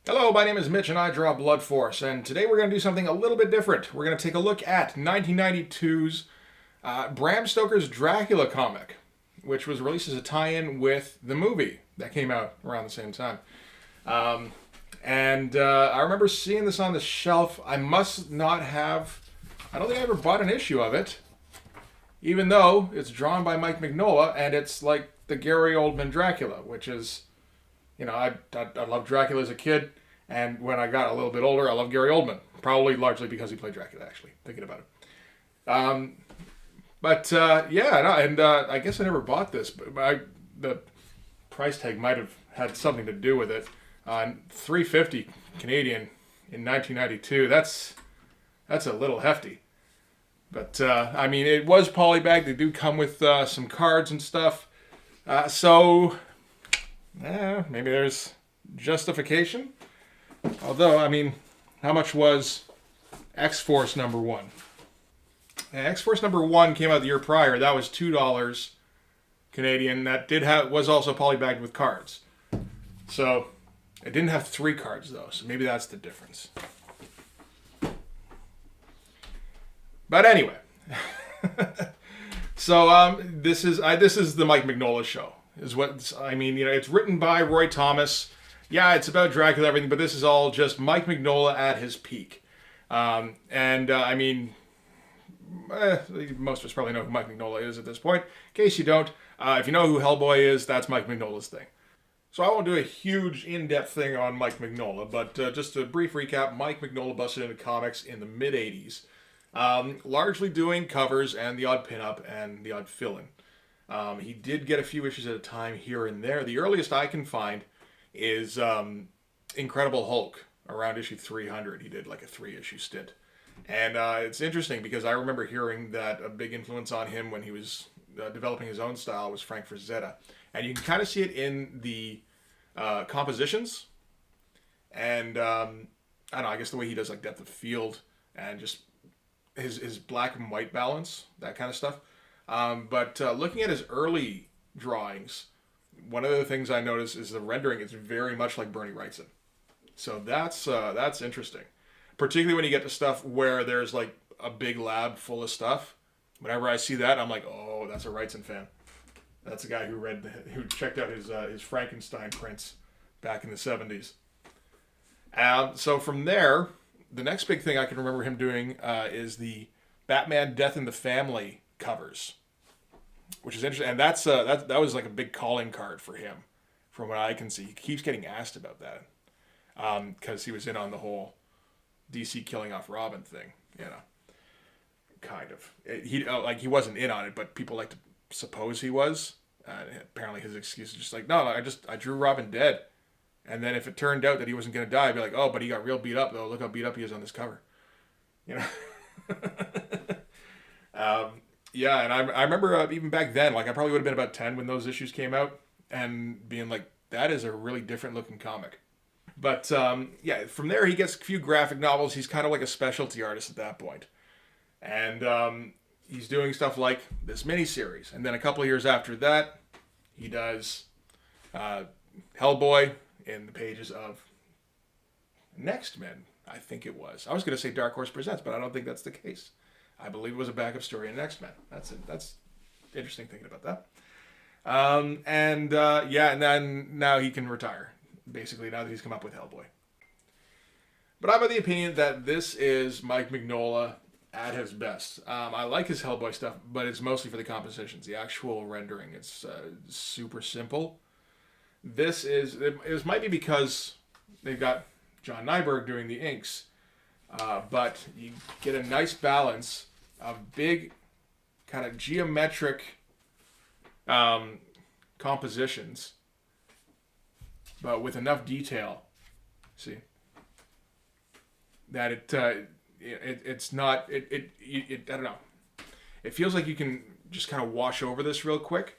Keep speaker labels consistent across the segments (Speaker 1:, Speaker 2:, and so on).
Speaker 1: Hello, my name is Mitch and I draw Blood Force, and today we're going to do something a little bit different. We're going to take a look at 1992's Bram Stoker's Dracula comic, which was released as a tie-in with the movie that came out around the same time. And I remember seeing this on the shelf. I must not have, I don't think I ever bought an issue of it, even though it's drawn by Mike Mignola and it's like the Gary Oldman Dracula, which is, I loved Dracula as a kid, and when I got a little bit older, I loved Gary Oldman. Probably largely because he played Dracula, actually, thinking about it. Yeah, no, and I guess I never bought this, but the price tag might have had something to do with it. $350 Canadian in 1992. That's a little hefty. But I mean, it was polybagged. They do come with some cards and stuff. So maybe there's justification. Although, I mean, how much was X-Force number one? X-Force number one came out the year prior. That was $2 Canadian. That was also polybagged with cards. So it didn't have 3 cards though. So maybe that's the difference. But anyway, so this is the Mike Mignola show. Is what I mean. It's written by Roy Thomas. Yeah, it's about Dracula, everything, but this is all just Mike Mignola at his peak. I mean, most of us probably know who Mike Mignola is at this point. In case you don't, if you know who Hellboy is, that's Mike Mignola's thing. So I won't do a huge in-depth thing on Mike Mignola, but just a brief recap. Mike Mignola busted into comics in the mid-'80s, largely doing covers and the odd pinup and the odd fill-in. He did get a few issues at a time here and there. The earliest I can find is Incredible Hulk around issue 300. He did like a 3-issue stint. And it's interesting because I remember hearing that a big influence on him when he was developing his own style was Frank Frazetta. And you can kind of see it in the compositions. And I don't know, I guess the way he does like depth of field and just his black and white balance, that kind of stuff. But looking at his early drawings, one of the things I noticed is the rendering is very much like Bernie Wrightson. So that's interesting. Particularly when you get to stuff where there's like a big lab full of stuff. Whenever I see that, I'm like, oh, that's a Wrightson fan. That's a guy who checked out his Frankenstein prints back in the 70s. So from there, the next big thing I can remember him doing is the Batman Death in the Family covers, which is interesting, and that was like a big calling card for him, from what I can see. He keeps getting asked about that because he was in on the whole DC killing off Robin thing, kind of. He wasn't in on it, but people like to suppose he was. Apparently, his excuse is just like, no, I drew Robin dead, and then if it turned out that he wasn't gonna die, I'd be like, oh, but he got real beat up though. Look how beat up he is on this cover, you know. Yeah, and I remember even back then, like I probably would have been about 10 when those issues came out, and being like, that is a really different looking comic. But yeah, from there he gets a few graphic novels. He's kind of like a specialty artist at that point. And he's doing stuff like this miniseries. And then a couple of years after that, he does Hellboy in the pages of Next Men, I think it was. I was going to say Dark Horse Presents, but I don't think that's the case. I believe it was a backup story in Next Men. That's interesting thinking about that. Yeah, and then now he can retire, basically, now that he's come up with Hellboy. But I'm of the opinion that this is Mike Mignola at his best. I like his Hellboy stuff, but it's mostly for the compositions. The actual rendering, it's super simple. It might be because they've got John Nyberg doing the inks, but you get a nice balance of big, kind of geometric compositions, but with enough detail. See that it's not I don't know. It feels like you can just kind of wash over this real quick.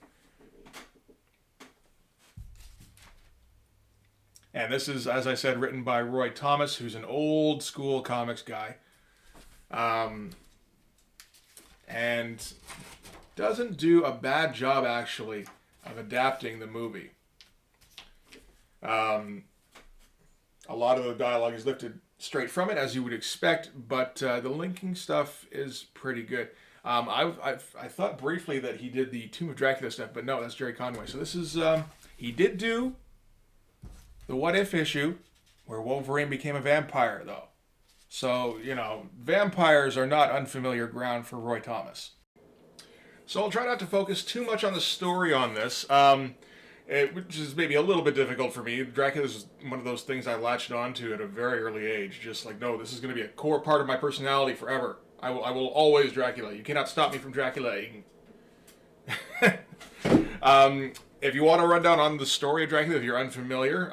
Speaker 1: And this is, as I said, written by Roy Thomas, who's an old school comics guy. And doesn't do a bad job, actually, of adapting the movie. A A lot of the dialogue is lifted straight from it, as you would expect, but the linking stuff is pretty good. I thought briefly that he did the Tomb of Dracula stuff, but no, that's Jerry Conway. So this is he did do the What If issue where Wolverine became a vampire, though. So, vampires are not unfamiliar ground for Roy Thomas. So I'll try not to focus too much on the story on this, which is maybe a little bit difficult for me. Dracula is one of those things I latched onto at a very early age. Just like, no, this is going to be a core part of my personality forever. I will always Dracula. You cannot stop me from Dracula. If you want to run down on the story of Dracula, if you're unfamiliar,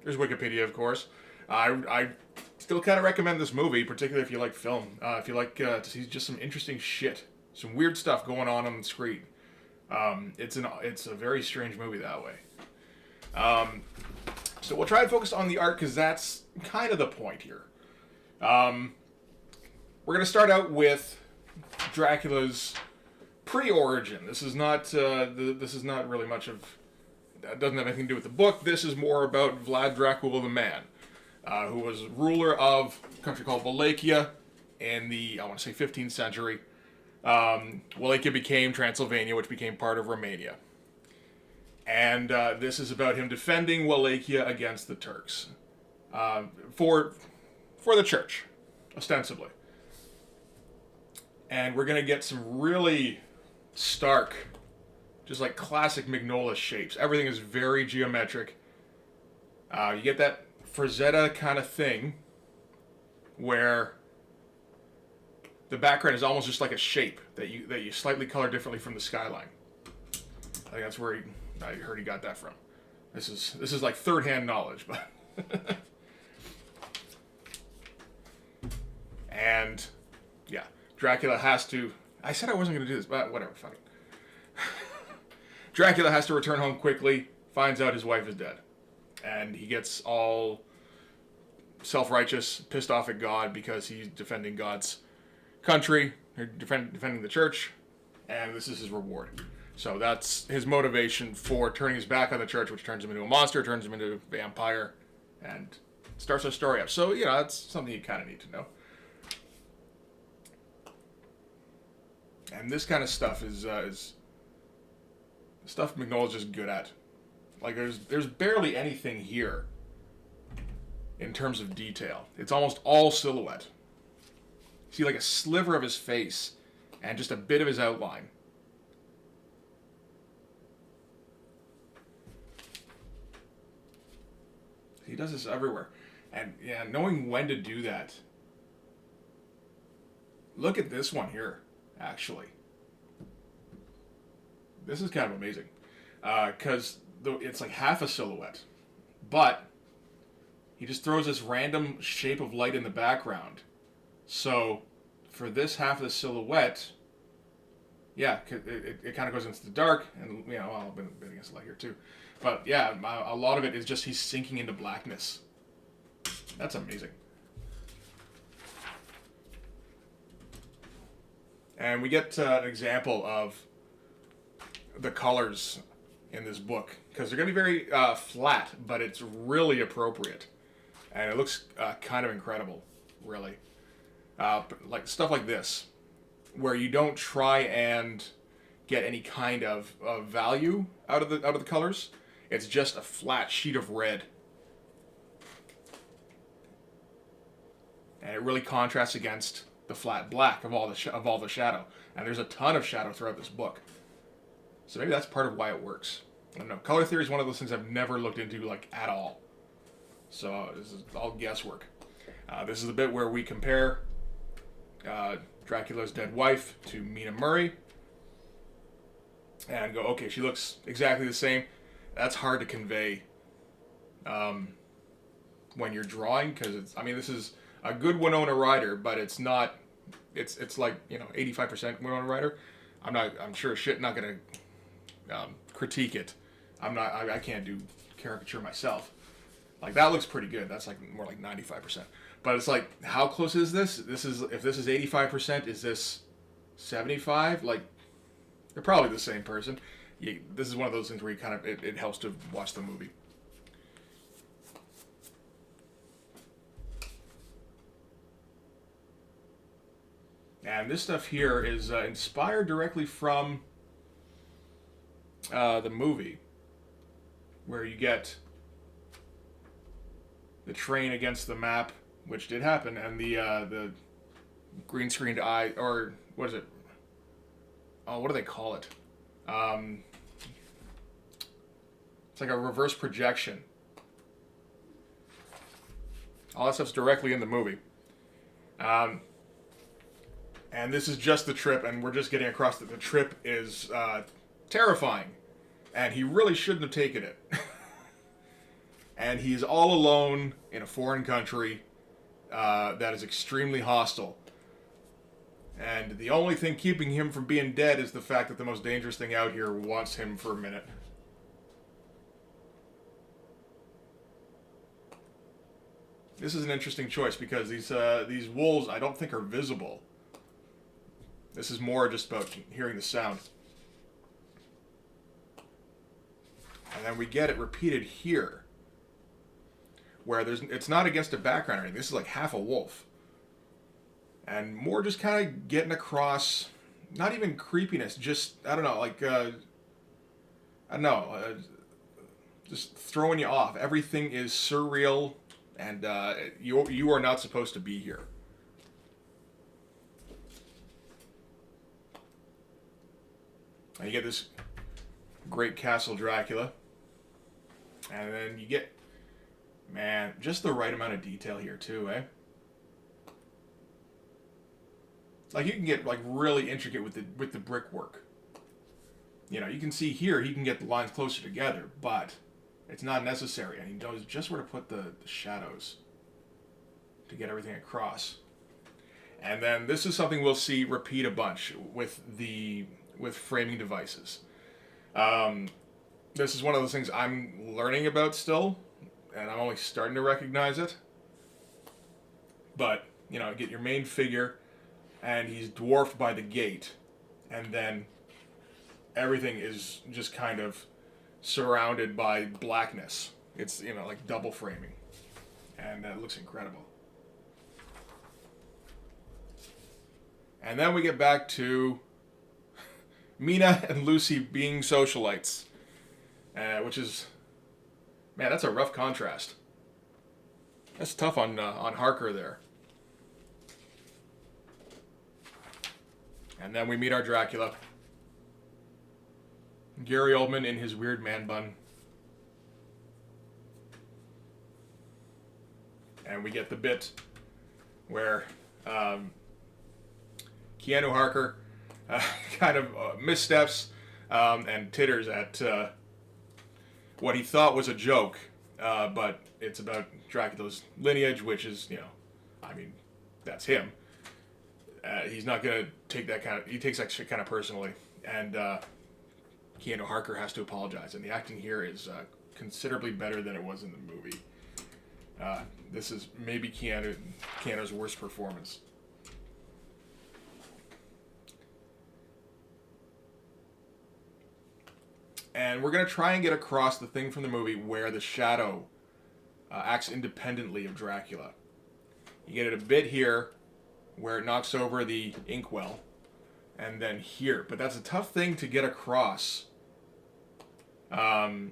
Speaker 1: there's Wikipedia, of course. I still kind of recommend this movie, particularly if you like film. If you like to see just some interesting shit, some weird stuff going on the screen. It's a very strange movie that way. So we'll try and focus on the art because that's kind of the point here. We're going to start out with Dracula's pre-origin. This is not really much of. That doesn't have anything to do with the book. This is more about Vlad Dracula the Man, who was ruler of a country called Wallachia in the, I want to say, 15th century. Wallachia became Transylvania, which became part of Romania. And this is about him defending Wallachia against the Turks. For the church, ostensibly. And we're going to get some really stark, just like classic Mignola shapes. Everything is very geometric. You get that Frazetta kind of thing where the background is almost just like a shape that you slightly color differently from the skyline. I think that's where I heard he got that from. This is like third-hand knowledge, but and yeah, Dracula has to. I said I wasn't going to do this, but whatever, fuck it. Dracula has to return home quickly. Finds out his wife is dead, and he gets all self-righteous, pissed off at God because he's defending God's country, defending the church, and this is his reward. So that's his motivation for turning his back on the church, which turns him into a monster, turns him into a vampire, and starts our story up. So, that's something you kind of need to know. And this kind of stuff is stuff Mignola's just good at. Like, there's barely anything here in terms of detail. It's almost all silhouette. See, like a sliver of his face and just a bit of his outline. He does this everywhere. And, knowing when to do that. Look at this one here, actually. This is kind of amazing. Because it's like half a silhouette. But he just throws this random shape of light in the background. So, for this half of the silhouette, it kind of goes into the dark, and, I've been against the light here too. But, a lot of it is just he's sinking into blackness. That's amazing. And we get an example of the colors in this book, because they're going to be very flat, but it's really appropriate. And it looks kind of incredible, really. Like stuff like this, where you don't try and get any kind of value out of the colors. It's just a flat sheet of red, and it really contrasts against the flat black of all the shadow. And there's a ton of shadow throughout this book, so maybe that's part of why it works. I don't know. Color theory is one of those things I've never looked into at all. So this is all guesswork. This is the bit where we compare Dracula's dead wife to Mina Murray and go, okay, she looks exactly the same. That's hard to convey when you're drawing, because this is a good Winona Ryder, but it's not. It's like 85% Winona Ryder. I'm sure as shit not gonna critique it. I can't do caricature myself. Like, that looks pretty good. That's like more like 95%. But it's like, how close is this? If this is 85%, is this 75? Like, they're probably the same person. This is one of those things where you kind of, it helps to watch the movie. And this stuff here is inspired directly from the movie, where you get the train against the map, which did happen, and the green screened eye, or what is it? Oh, what do they call it? It's like a reverse projection. All that stuff's directly in the movie. And this is just the trip, and we're just getting across that the trip is terrifying. And he really shouldn't have taken it. And he's all alone in a foreign country that is extremely hostile. And the only thing keeping him from being dead is the fact that the most dangerous thing out here wants him for a minute. This is an interesting choice because these wolves I don't think are visible. This is more just about hearing the sound. And then we get it repeated here, where it's not against a background or anything. This is like half a wolf. And more just kind of getting across, not even creepiness, just, I don't know, like, just throwing you off. Everything is surreal, and you are not supposed to be here. And you get this great Castle Dracula. And then you get, man, just the right amount of detail here too, eh? Like you can get like really intricate with the brickwork. You know, you can see here he can get the lines closer together, but it's not necessary, and he knows just where to put the shadows to get everything across. And then this is something we'll see repeat a bunch with framing devices. This is one of those things I'm learning about still, and I'm only starting to recognize it. But, you know, get your main figure, and he's dwarfed by the gate, and then everything is just kind of surrounded by blackness. It's, you know, like double framing, and it looks incredible. And then we get back to Mina and Lucy being socialites, which is, man, that's a rough contrast. That's tough on Harker there. And then we meet our Dracula, Gary Oldman in his weird man bun, and we get the bit where Keanu Harker kind of missteps and titters at what he thought was a joke, but it's about Dracula's lineage, which is, you know, I mean, that's him. He's not going to take that he takes that shit kind of personally, and Keanu Harker has to apologize, and the acting here is considerably better than it was in the movie. This is maybe Keanu's worst performance. And we're going to try and get across the thing from the movie where the shadow acts independently of Dracula. You get it a bit here where it knocks over the inkwell, and then here. But that's a tough thing to get across in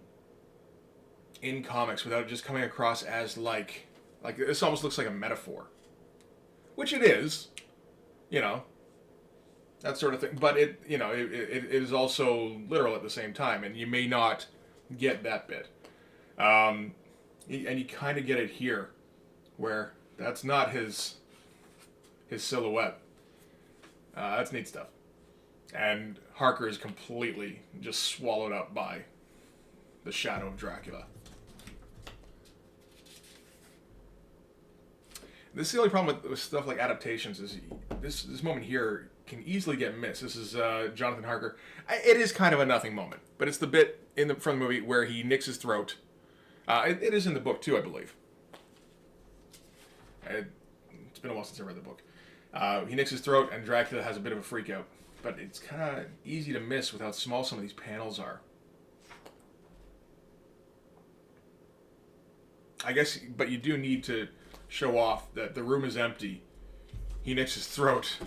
Speaker 1: comics without it just coming across as like this almost looks like a metaphor. Which it is, you know, that sort of thing. But it is also literal at the same time, and you may not get that bit. And you kind of get it here, where that's not his silhouette. That's neat stuff. And Harker is completely just swallowed up by the shadow of Dracula. This is the only problem with stuff like adaptations is this moment here can easily get missed. This is Jonathan Harker. It is kind of a nothing moment, but it's the bit from the movie where he nicks his throat. It is in the book too, I believe. It's been a while since I read the book. He nicks his throat, and Dracula has a bit of a freak out. But it's kind of easy to miss with how small some of these panels are. I guess, but you do need to show off that the room is empty. He nicks his throat,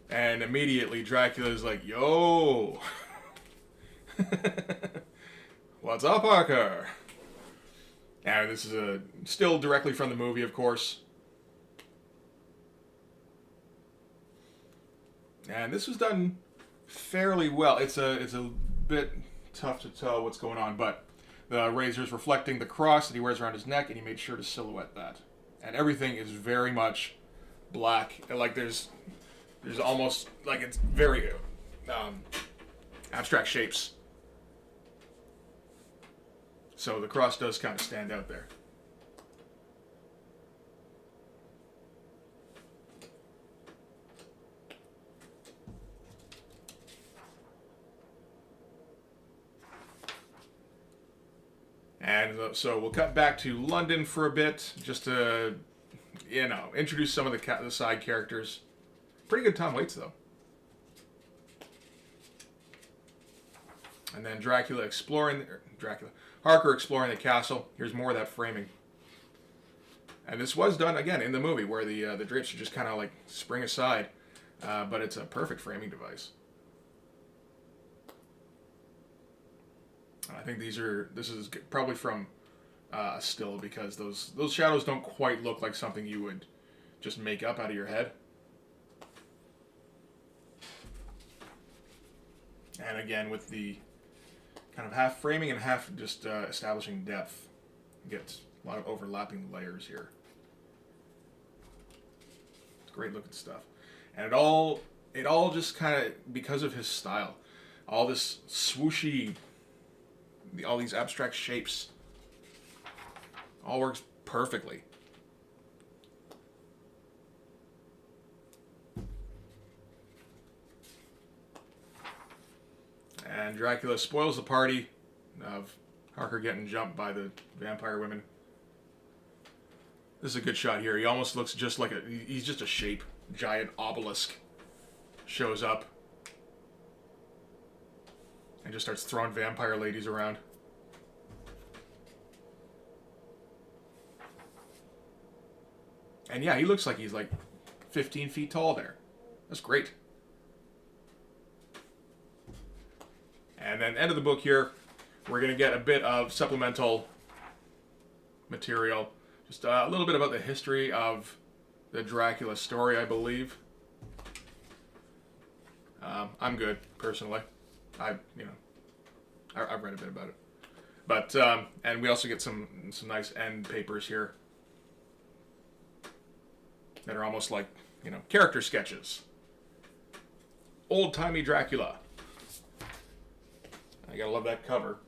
Speaker 1: And immediately Dracula's like, yo, what's up, Harker? And this is still directly from the movie, of course. And this was done fairly well. It's a bit tough to tell what's going on, but the razor's reflecting the cross that he wears around his neck, and he made sure to silhouette that. And everything is very much black. Like there's almost like it's very abstract shapes. So the cross does kind of stand out there. And so we'll cut back to London for a bit, just to, introduce some of the side characters. Pretty good Tom Waits, though. And then Harker exploring the castle. Here's more of that framing. And this was done, again, in the movie, where the drapes are just kind of like spring aside. But it's a perfect framing device. I think this is probably from a still, because those shadows don't quite look like something you would just make up out of your head. And again, with the kind of half framing and half just establishing depth, you get a lot of overlapping layers here. It's great looking stuff. And it all just kind of, because of his style, all this swooshy, all these abstract shapes, all works perfectly. And Dracula spoils the party of Harker getting jumped by the vampire women. This is a good shot here. He almost looks just like he's just a shape. Giant obelisk shows up and just starts throwing vampire ladies around. And yeah, he looks like he's like 15 feet tall there. That's great. And then end of the book here, we're going to get a bit of supplemental material. Just a little bit about the history of the Dracula story, I believe. I'm good, personally. I've read a bit about it. But, and we also get some nice end papers here that are almost like, character sketches. Old-timey Dracula. I gotta love that cover.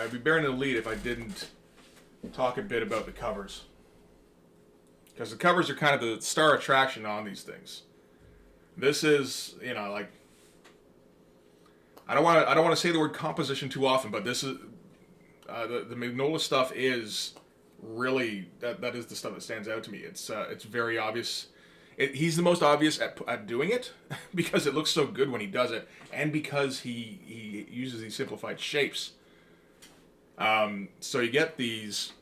Speaker 1: I'd be bearing the lead if I didn't talk a bit about the covers. Because the covers are kind of the star attraction on these things. This is, like, I don't want to say the word composition too often, but this is the Mignola stuff is really that is the stuff that stands out to me. It's very obvious. He's the most obvious at doing it because it looks so good when he does it, and because he uses these simplified shapes. So you get these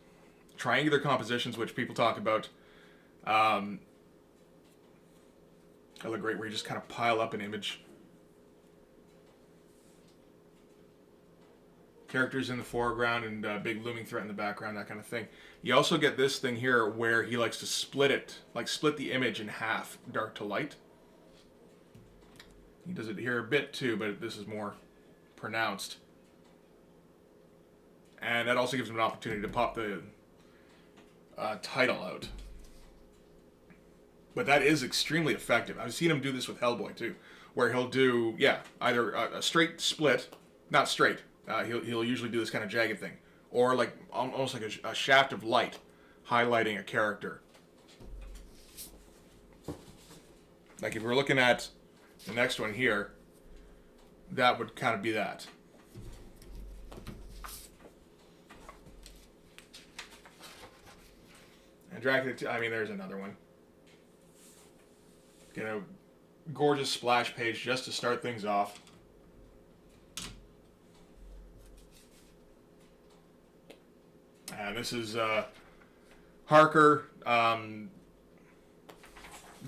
Speaker 1: triangular compositions, which people talk about. They look great, where you just kind of pile up an image. Characters in the foreground and big looming threat in the background, that kind of thing. You also get this thing here where he likes to split it, like split the image in half, dark to light. He does it here a bit too, but this is more pronounced. And that also gives him an opportunity to pop the title out. But that is extremely effective. I've seen him do this with Hellboy too, where he'll do, either a straight split, not straight. He'll usually do this kind of jagged thing, or like almost like a shaft of light highlighting a character. Like if we're looking at the next one here, that would kind of be that. And Dracula, there's another one. Get a gorgeous splash page just to start things off. This is Harker,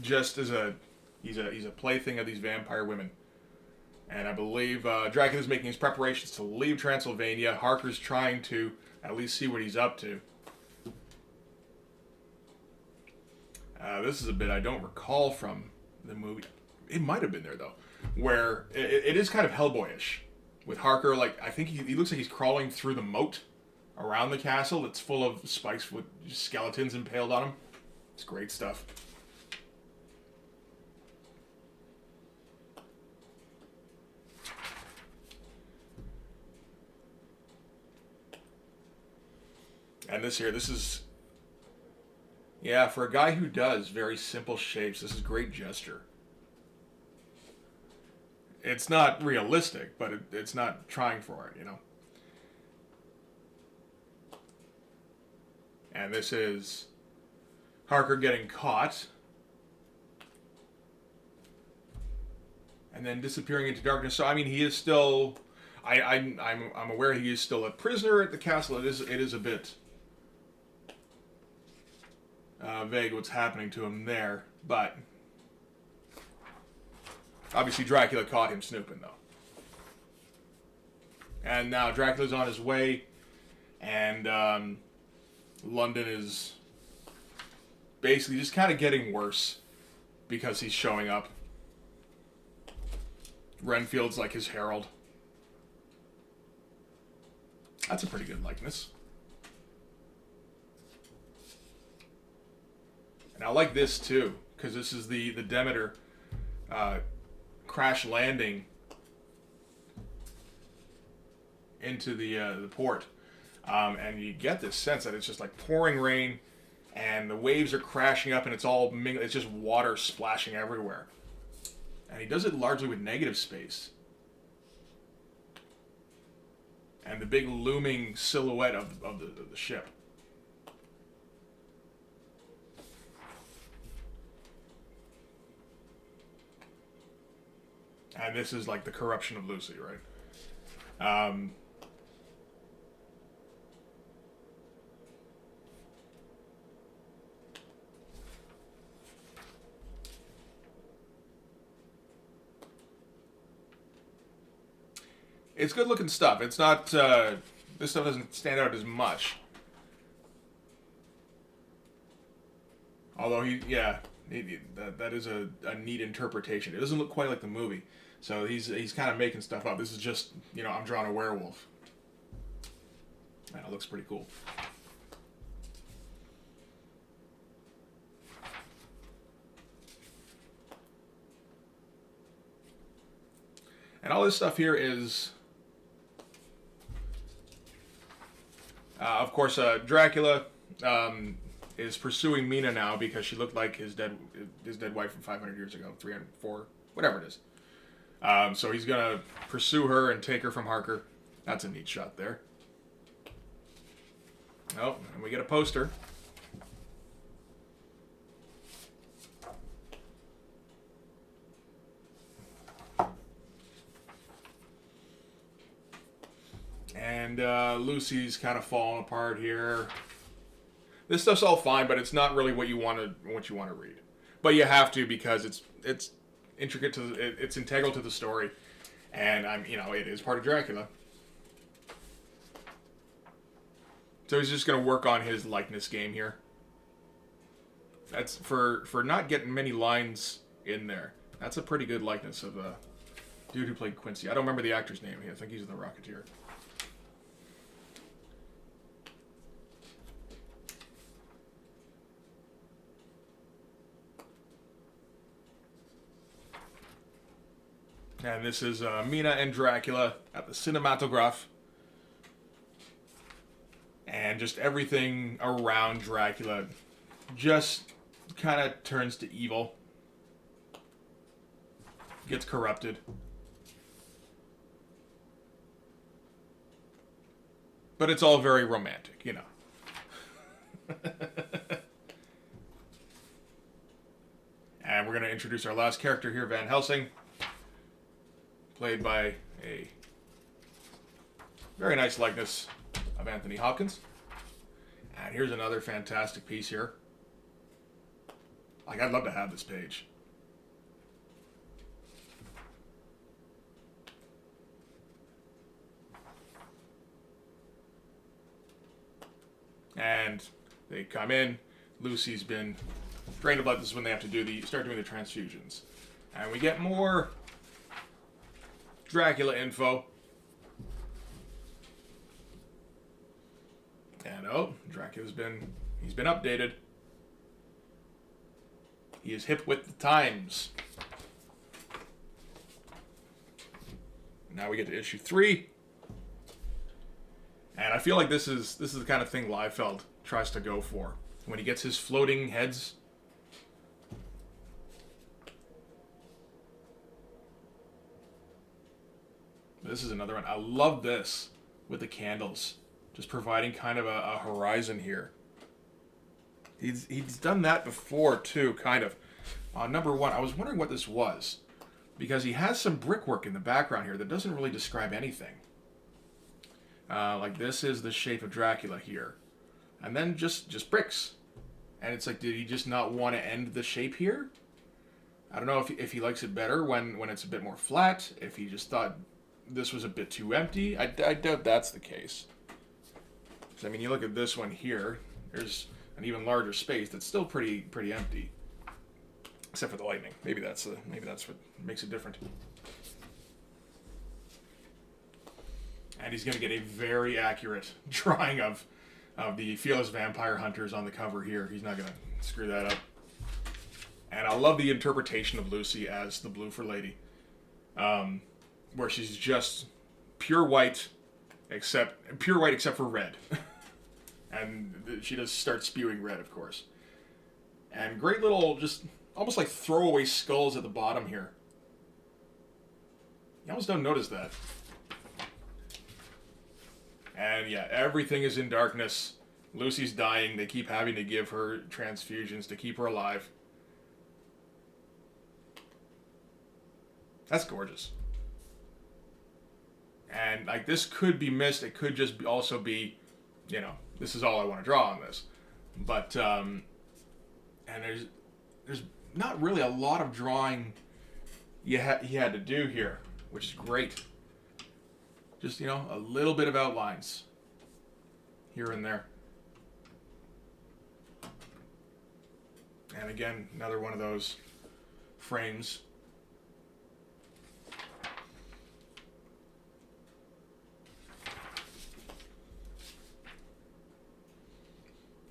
Speaker 1: just as a He's a plaything of these vampire women. And I believe Dracula's making his preparations to leave Transylvania. Harker's trying to at least see what he's up to. This is a bit I don't recall from the movie. It might have been there, though. Where it is kind of Hellboyish. With Harker, like, I think he looks like he's crawling through the moat around the castle that's full of spikes with skeletons impaled on him. It's great stuff. And this is... Yeah, for a guy who does very simple shapes, this is great gesture. It's not realistic, but it's not trying for it, you know? And this is Harker getting caught. And then disappearing into darkness. So, I mean, he is still... I'm aware he is still a prisoner at the castle. It is a bit... vague what's happening to him there, but obviously Dracula caught him snooping, though. And now Dracula's on his way, and London is basically just kind of getting worse because he's showing up. Renfield's like his herald. That's a pretty good likeness. And I like this too, because this is the Demeter crash landing into the port, and you get this sense that it's just like pouring rain, and the waves are crashing up, and it's all it's just water splashing everywhere. And he does it largely with negative space, and the big looming silhouette of the ship. And this is like the corruption of Lucy, right? It's good looking stuff. It's not, this stuff doesn't stand out as much. Although that is a neat interpretation. It doesn't look quite like the movie. So he's kind of making stuff up. This is just, I'm drawing a werewolf. Man, it looks pretty cool. And all this stuff here is, of course, Dracula is pursuing Mina now because she looked like his dead wife from 500 years ago, 300, 400, whatever it is. So he's going to pursue her and take her from Harker. That's a neat shot there. Oh, and we get a poster. And Lucy's kind of falling apart here. This stuff's all fine, but it's not really what you want to read. But you have to, because it's intricate it's integral to the story, and it is part of Dracula. So he's just going to work on his likeness game here. That's for not getting many lines in there. That's a pretty good likeness of a dude who played Quincy. I don't remember the actor's name. I think he's in The Rocketeer. And this is Mina and Dracula at the cinematograph. And just everything around Dracula just kind of turns to evil. Gets corrupted. But it's all very romantic, And we're going to introduce our last character here, Van Helsing. Played by a very nice likeness of Anthony Hopkins. And here's another fantastic piece here. Like, I'd love to have this page. And they come in. Lucy's been drained of blood. This is when they have to start doing the transfusions. And we get more Dracula info. And Dracula's been updated. He is hip with the times. Now we get to issue 3. And I feel like this is the kind of thing Liefeld tries to go for. When he gets his floating heads. This is another one. I love this with the candles. Just providing kind of a horizon here. He's done that before too, kind of. Number 1, I was wondering what this was. Because he has some brickwork in the background here that doesn't really describe anything. Like this is the shape of Dracula here. And then just bricks. And it's like, did he just not want to end the shape here? I don't know if he likes it better when it's a bit more flat. If he just thought this was a bit too empty. I doubt that's the case. I mean, you look at this one here. There's an even larger space that's still pretty empty, except for the lightning. Maybe that's what makes it different. And he's going to get a very accurate drawing of the Fearless Vampire Hunters on the cover here. He's not going to screw that up. And I love the interpretation of Lucy as the Blue for Lady, where she's just pure white except for red. And she does start spewing red, of course. And great little, just almost like throwaway skulls at the bottom here. You almost don't notice that. And yeah, everything is in darkness. Lucy's dying. They keep having to give her transfusions to keep her alive. That's gorgeous. And like this could be missed. It could just also be, this is all I want to draw on this. But and there's not really a lot of drawing he had to do here, which is great. Just, a little bit of outlines here and there. And again, another one of those frames.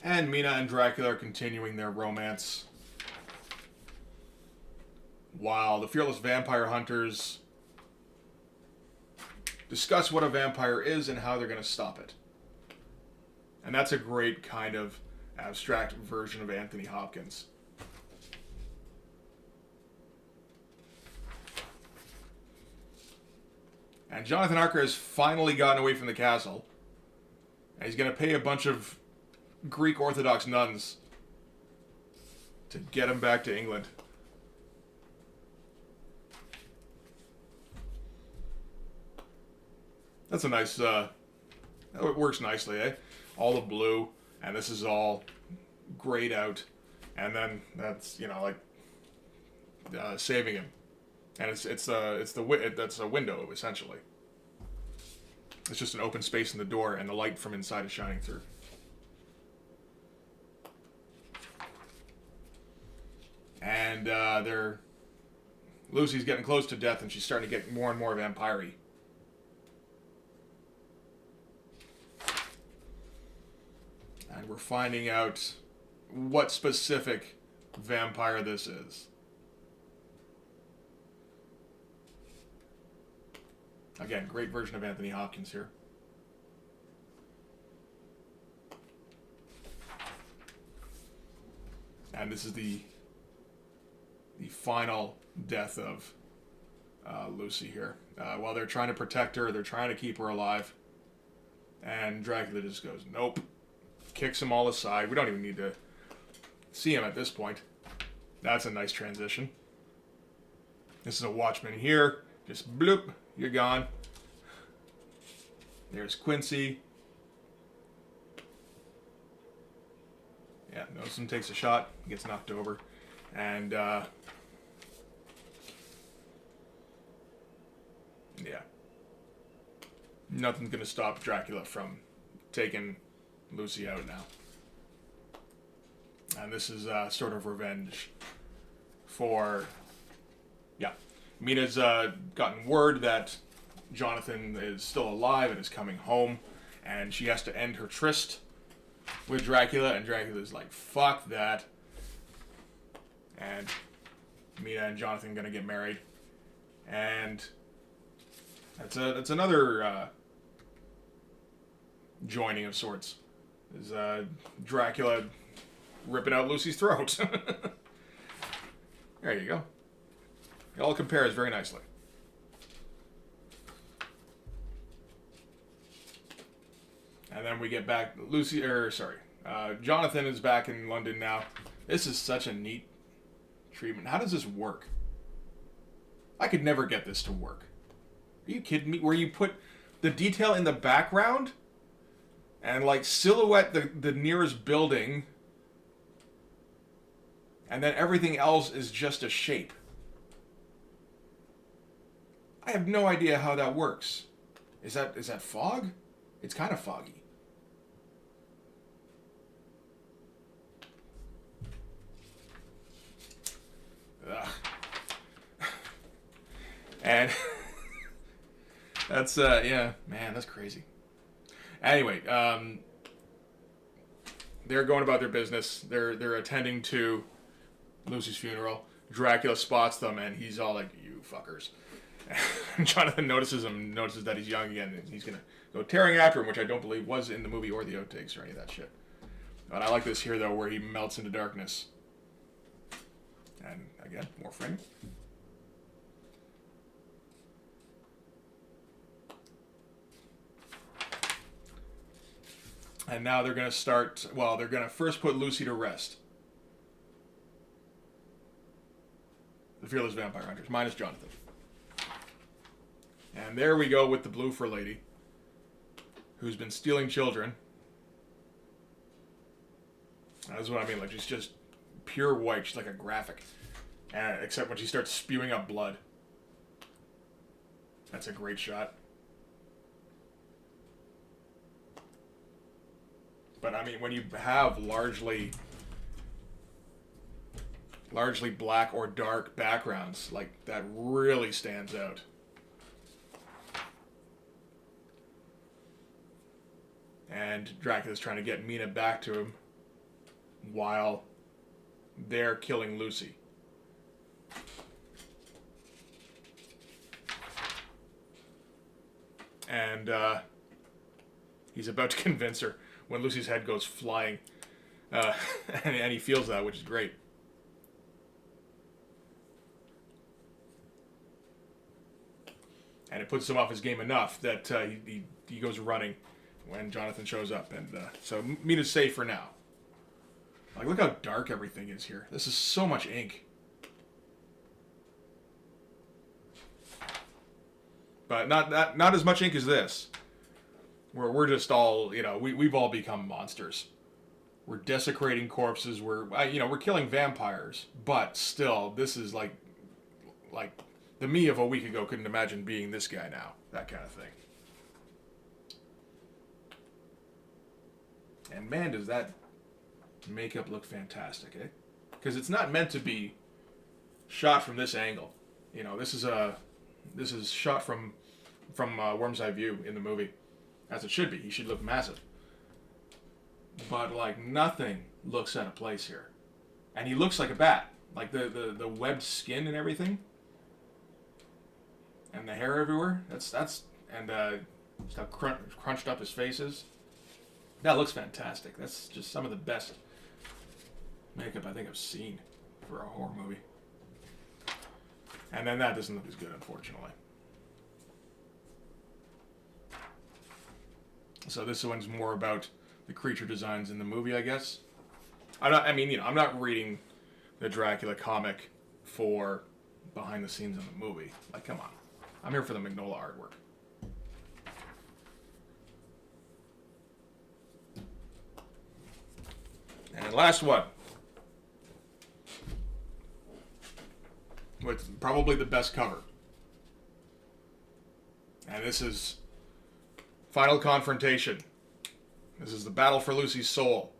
Speaker 1: And Mina and Dracula are continuing their romance, while the Fearless Vampire Hunters discuss what a vampire is and how they're going to stop it. And that's a great kind of abstract version of Anthony Hopkins. And Jonathan Harker has finally gotten away from the castle. And he's going to pay a bunch of Greek Orthodox nuns to get him back to England. That's a nice, it works nicely, eh? All the blue, and this is all grayed out, and then that's, saving him. And that's a window, essentially. It's just an open space in the door, and the light from inside is shining through. And Lucy's getting close to death, and she's starting to get more and more vampire-y. And we're finding out what specific vampire this is. Again, great version of Anthony Hopkins here. And this is the final death of Lucy here. While they're trying to protect her, they're trying to keep her alive. And Dracula just goes, nope. Kicks them all aside. We don't even need to see him at this point. That's a nice transition. This is a Watchman here. Just bloop, you're gone. There's Quincy. Yeah, Nelson takes a shot, gets knocked over. And, yeah. Nothing's going to stop Dracula from taking Lucy out now. And this is sort of revenge for... Yeah. Mina's gotten word that Jonathan is still alive and is coming home. And she has to end her tryst with Dracula. And Dracula's like, fuck that. And Mina and Jonathan are going to get married. And that's another joining of sorts. Is Dracula ripping out Lucy's throat. There you go. It all compares very nicely. And then we get back. Jonathan is back in London now. This is such a neat treatment. How does this work? I could never get this to work. Are you kidding me? Where you put the detail in the background and like silhouette the nearest building, and then everything else is just a shape. I have no idea how that works. Is that fog? It's kind of foggy. Ugh. And that's yeah, man, that's crazy. Anyway, they're going about their business. They're attending to Lucy's funeral. Dracula spots them, and he's all like, "You fuckers." Jonathan notices that he's young again, and he's gonna go tearing after him, which I don't believe was in the movie or the outtakes or any of that shit. But I like this here though, where he melts into darkness. And again, more framing. And now they're going to start, well, they're going to first put Lucy to rest. The Fearless Vampire Hunters, minus Jonathan. And there we go with the blue fur lady, who's been stealing children. That's what I mean, like, she's just pure white. She's like a graphic. Except when she starts spewing up blood. That's a great shot. But I mean, when you have largely black or dark backgrounds, like, that really stands out. And Dracula's trying to get Mina back to him while they're killing Lucy. And he's about to convince her when Lucy's head goes flying. And he feels that, which is great. And it puts him off his game enough that he goes running when Jonathan shows up. And so Mina's safe for now. Like, look how dark everything is here. This is so much ink. But not as much ink as this. Where we're just all, you know, we've all become monsters. We're desecrating corpses. We're killing vampires. But still, this is like the me of a week ago couldn't imagine being this guy now. That kind of thing. And man, does that makeup look fantastic, eh? Because it's not meant to be shot from this angle. You know, this is shot from Worm's Eye view in the movie, as it should be. He should look massive. But like nothing looks out of place here, and he looks like a bat. Like the webbed skin and everything, and the hair everywhere. That's and just how crunched up his face is. That looks fantastic. That's just some of the best makeup I think I've seen for a horror movie. And then that doesn't look as good, unfortunately. So this one's more about the creature designs in the movie, I guess. I'm not reading the Dracula comic for behind the scenes in the movie. Like, come on. I'm here for the Mignola artwork. And last one. With probably the best cover. And this is Final Confrontation This is the battle for Lucy's soul.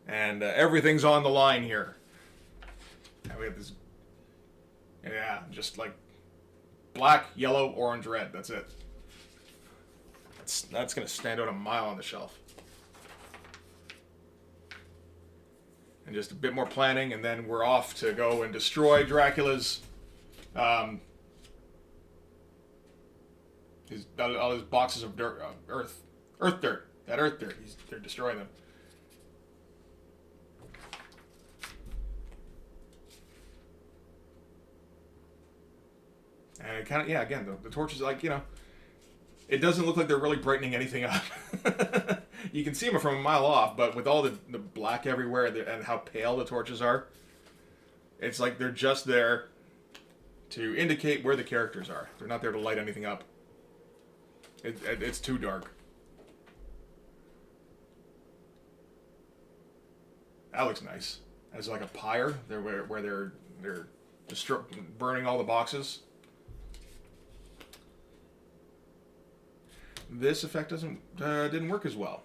Speaker 1: And everything's on the line here. And we have this... Yeah, just like black, yellow, orange, red. That's it. That's going to stand out a mile on the shelf. And just a bit more planning, and then we're off to go and destroy Dracula's... all his boxes of dirt, earth dirt. That earth dirt. They're destroying them. And it kind of, yeah, again, the torches, like, you know, it doesn't look like they're really brightening anything up. You can see them from a mile off, but with all the black everywhere and how pale the torches are, it's like they're just there to indicate where the characters are. They're not there to light anything up. It's too dark. That looks nice. As like a pyre, where they're burning all the boxes. This effect didn't work as well.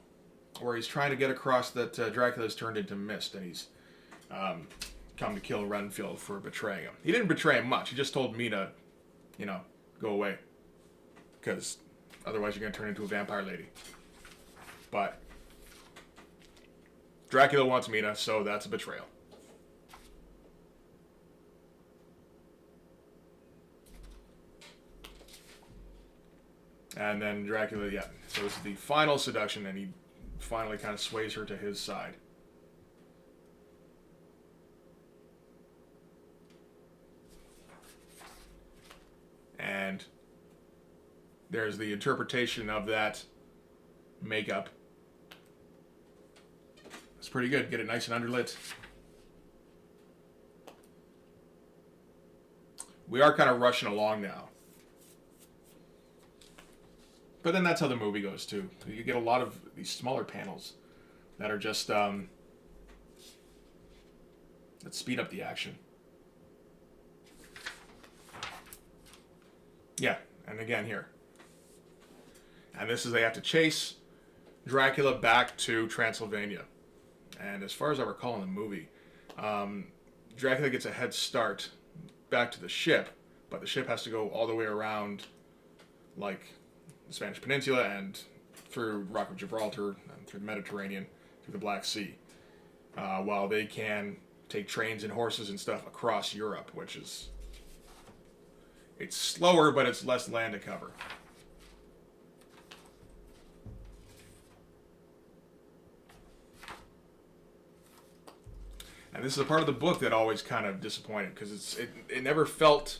Speaker 1: Where he's trying to get across that Dracula's turned into mist, and he's come to kill Renfield for betraying him. He didn't betray him much. He just told Mina, you know, go away. Because otherwise you're going to turn into a vampire lady. But Dracula wants Mina, so that's a betrayal. And then Dracula, yeah. So this is the final seduction, and he finally kind of sways her to his side. And there's the interpretation of that makeup. It's pretty good. Get it nice and underlit. We are kind of rushing along now. But then that's how the movie goes, too. You get a lot of these smaller panels that are just, that speed up the action. Yeah, and again here. And this is, they have to chase Dracula back to Transylvania. And as far as I recall in the movie, Dracula gets a head start back to the ship, but the ship has to go all the way around, like, the Spanish Peninsula and through Rock of Gibraltar and through the Mediterranean, through the Black Sea, while they can take trains and horses and stuff across Europe, which is... It's slower, but it's less land to cover. And this is a part of the book that always kind of disappointed, because it never felt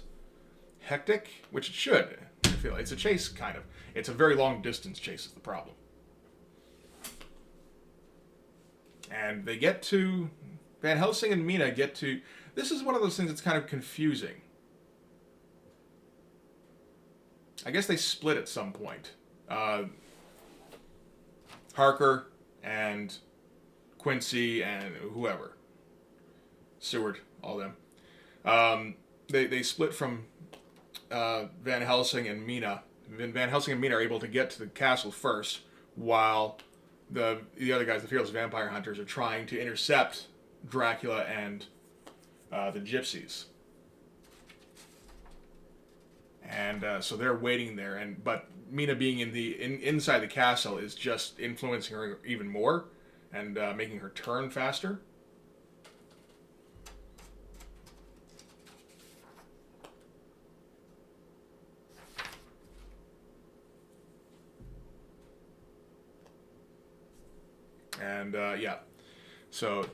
Speaker 1: hectic, which it should. I feel it's a chase, kind of. It's a very long distance chase is the problem. And they get to... Van Helsing and Mina get to... This is one of those things that's kind of confusing. I guess they split at some point. Harker and Quincy and whoever. Seward, all them. They split from Van Helsing and Mina. Van Helsing and Mina are able to get to the castle first, while the other guys, the fearless vampire hunters, are trying to intercept Dracula and the gypsies. And so they're waiting there, but Mina being inside the castle is just influencing her even more and making her turn faster. And yeah, so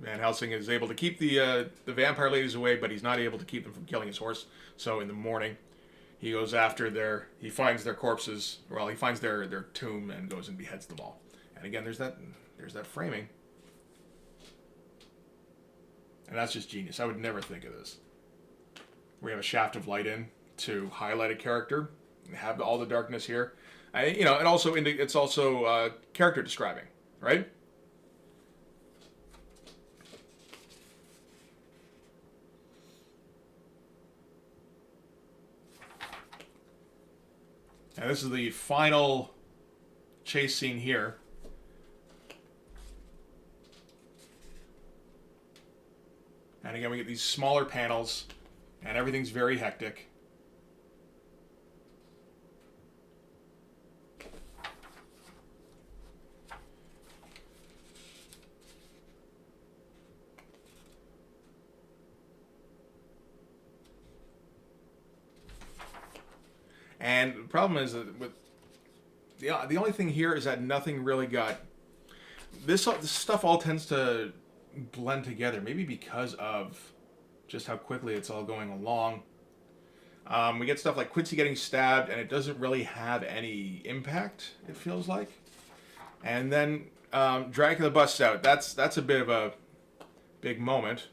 Speaker 1: Van Helsing is able to keep the vampire ladies away, but he's not able to keep them from killing his horse. So in the morning, he goes after he finds their corpses. Well, he finds their tomb and goes and beheads them all. And again, there's that framing, and that's just genius. I would never think of this. We have a shaft of light in to highlight a character, and have all the darkness here. And also it's also character describing, right? And this is the final chase scene here. And again, we get these smaller panels, and everything's very hectic. And the problem is that with the only thing here is that nothing really got this stuff all tends to blend together, maybe because of just how quickly it's all going along. We get stuff like Quincy getting stabbed, and it doesn't really have any impact, it feels like. And then Dracula busts out. That's a bit of a big moment.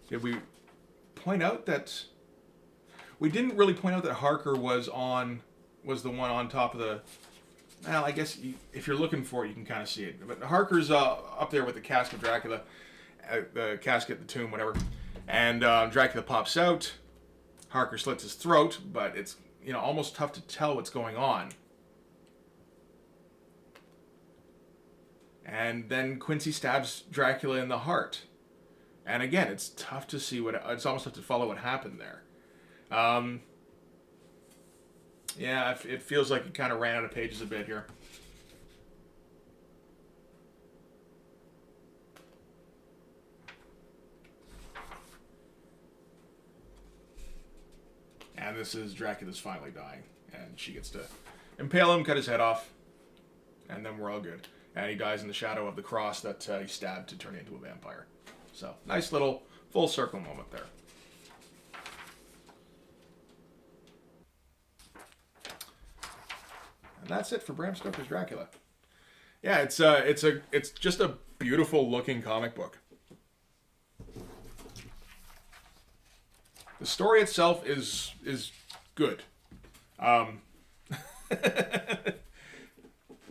Speaker 1: Did we point out that... We didn't really point out that Harker was the one on top of the... Well, I guess if you're looking for it, you can kind of see it. But Harker's up there with the casket of Dracula, the casket, the tomb, whatever. And Dracula pops out. Harker slits his throat, but it's almost tough to tell what's going on. And then Quincy stabs Dracula in the heart. And again, it's tough to see it's almost tough to follow what happened there. Yeah, it feels like it kind of ran out of pages a bit here. And this is Dracula's finally dying. And she gets to impale him, cut his head off. And then we're all good. And he dies in the shadow of the cross that he stabbed to turn into a vampire. So, nice little full circle moment there. And that's it for Bram Stoker's Dracula. Yeah, it's just a beautiful looking comic book. The story itself is good.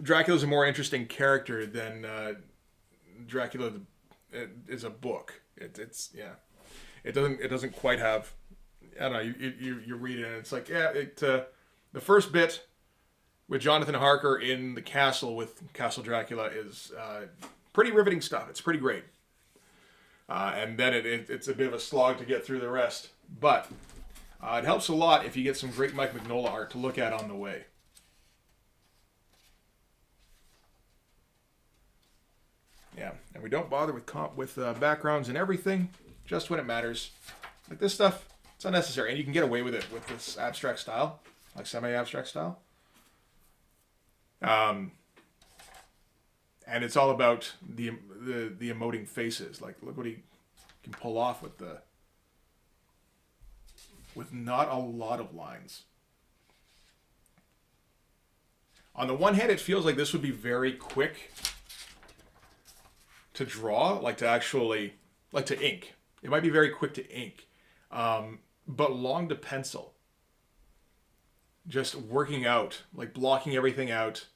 Speaker 1: Dracula's a more interesting character than Dracula is a book. It doesn't quite have. I don't know. You read it and it's like the first bit with Jonathan Harker in the castle with Castle Dracula is pretty riveting stuff. It's pretty great. And then it's a bit of a slog to get through the rest. But it helps a lot if you get some great Mike Mignola art to look at on the way. Yeah, and we don't bother with backgrounds and everything, just when it matters. Like this stuff, it's unnecessary, and you can get away with it with this abstract style, like semi-abstract style. And it's all about the emoting faces. Like, look what he can pull off with not a lot of lines. On the one hand, it feels like this would be very quick to draw, like to ink. It might be very quick to ink, but long to pencil. Just working out, like blocking everything out.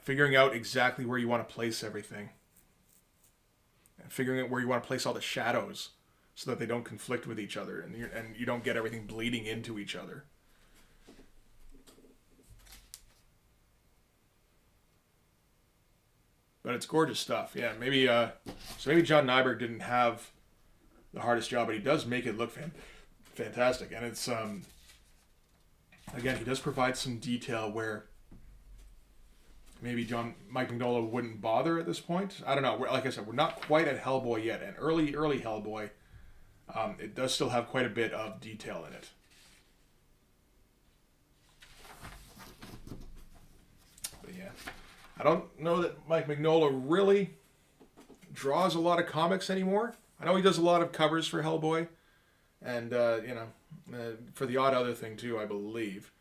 Speaker 1: Figuring out exactly where you want to place everything. And figuring out where you want to place all the shadows so that they don't conflict with each other and you don't get everything bleeding into each other. But it's gorgeous stuff. Yeah, maybe John Nyberg didn't have the hardest job, but he does make it look fantastic. And it's again, he does provide some detail where maybe Mike Mignola wouldn't bother at this point. I don't know. Like I said, we're not quite at Hellboy yet. And early Hellboy, it does still have quite a bit of detail in it. But yeah, I don't know that Mike Mignola really draws a lot of comics anymore. I know he does a lot of covers for Hellboy, and for the odd other thing too, I believe.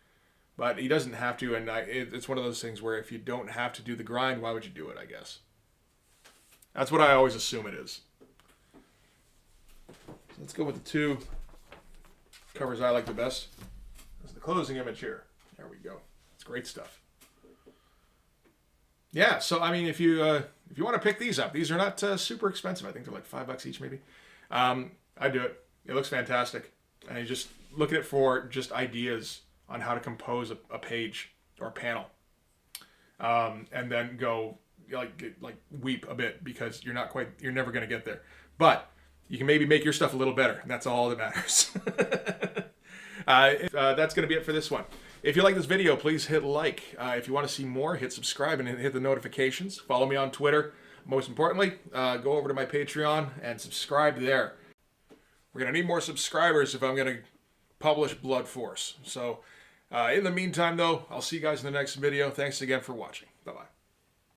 Speaker 1: But he doesn't have to, and it's one of those things where if you don't have to do the grind, why would you do it, I guess? That's what I always assume it is. So let's go with the two covers I like the best. That's the closing image here. There we go. It's great stuff. Yeah, so I mean, if you want to pick these up, these are not super expensive. I think they're like $5 each, maybe. I'd do it. It looks fantastic, and look at it for just ideas on how to compose a page or a panel, and then go like weep a bit because you're never going to get there, but you can maybe make your stuff a little better, and that's all that matters. That's going to be it for this one. If you like this video, please hit like. If you want to see more, hit subscribe and hit the notifications. Follow me on Twitter. Most importantly, go over to my Patreon and subscribe there. We're going to need more subscribers if I'm going to publish Blood Force. So in the meantime, though, I'll see you guys in the next video. Thanks again for watching. Bye-bye.